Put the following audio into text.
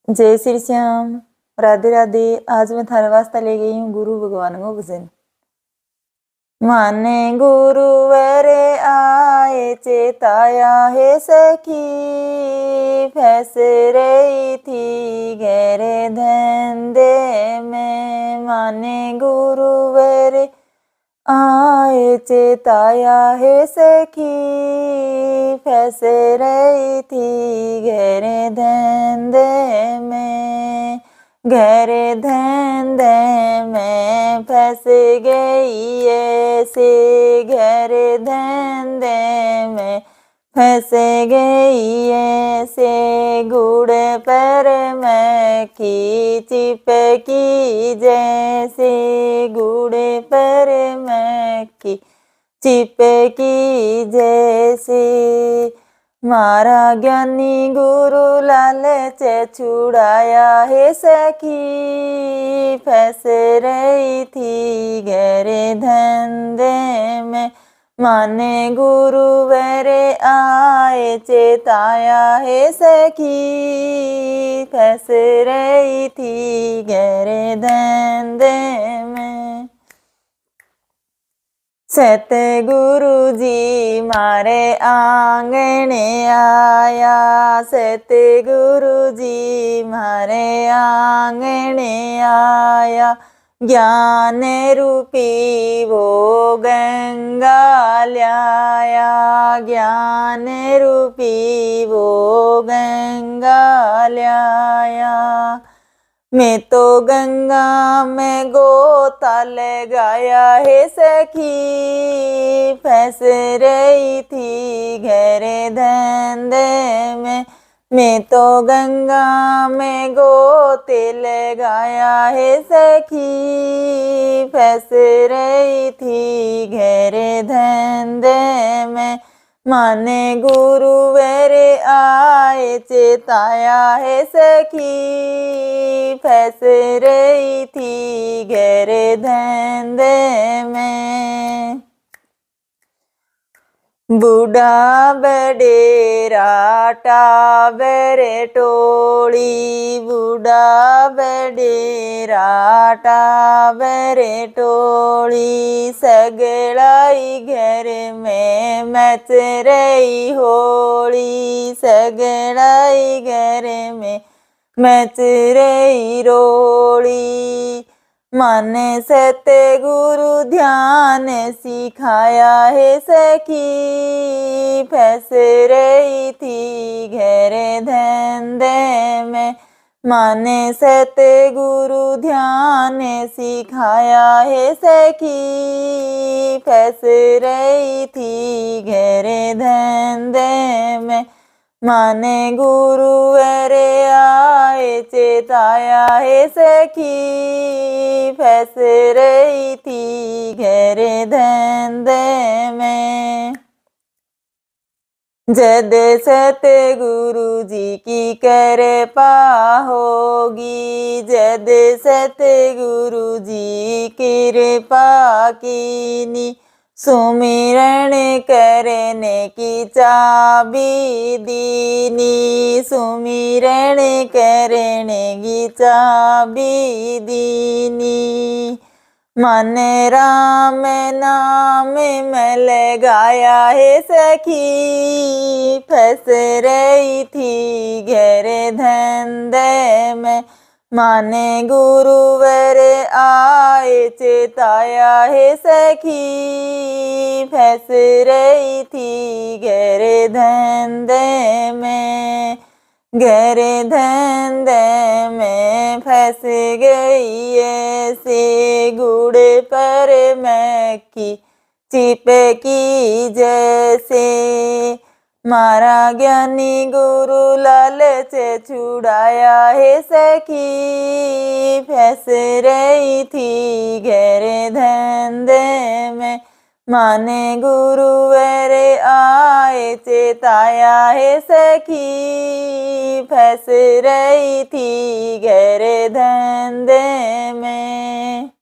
जय श्री श्याम। राधे राधे। आज मैं थारे वास्ते ले गई हूँ गुरु भगवान को भजन। माने गुरुवर आए चेताया है सखी, फैस रही थी गहरे धंधे में। माने गुरुवर आए चेताया है सखी, फंस रही थी गहरे धंधे में। गहरे धंधे में फंस गई ऐसे, गहरे धंधे में फंस गई ऐसे। गुड़ पर मक्खी चिपकी जैसे, गुड़ पर मक्खी चिपकी जैसे। मारा ज्ञानी गुरु लालच छुड़ाया है सखी, फंस रही थी गहरे धंधे में। माने गुरुवर आए चेताया है सखी, फंस रही थी गहरे धंधे में। सतगुरु जी मारे आंगने आया, सतगुरु जी मारे आंगने आया। ज्ञान रूपी वो गंगा लाया, ज्ञान रूपी वो गंगा लाया। मैं तो गंगा में गोता लगाया है सखी, फंस रही थी गहरे धंधे में। मैं तो गंगा में गोते लगाया है सखी, फंस रही थी गहरे धंधे में। माने गुरुवर आए चेताया है सखी, फंस रही थी गहरे धंधे में। बूढ़ा बडेरा टाबर टोली, बूढ़ा बडेरा टाबर टोली। सगड़ाई घर में मच रही होली, सगड़ाई घर में मच रही रोली। माने सतगुरु ध्यान सिखाया है सखी, फंस रही थी गहरे धंधे में। माने सतगुरु ध्यान सिखाया है सखी, फंस रही थी गहरे धंधे में। माने गुरुवर आए चेताया है सखी, फंस रही थी गहरे धंधे में। जद सतगुरु जी की कृपा होगी, जद सतगुरु जी कृपा कीनी। सुमिरण करने की चाबी दीनी, सुमिरण करने की चाबी दीनी। मन राम नाम में लगाया है सखी, फंस रही थी गहरे धंधे में। माने गुरुवर आए चेताया है सखी, फंस रही थी गहरे धंधे में। गहरे धंधे में फंस गई ऐसे, गुड़ पर मक्खी चिपकी जैसे। मारा ज्ञानी गुरु लालच छुड़ाया है सखी, फंस रही थी गहरे धंधे में। माने गुरुवर आए चेताया है सखी, फंस रही थी गहरे धंधे में।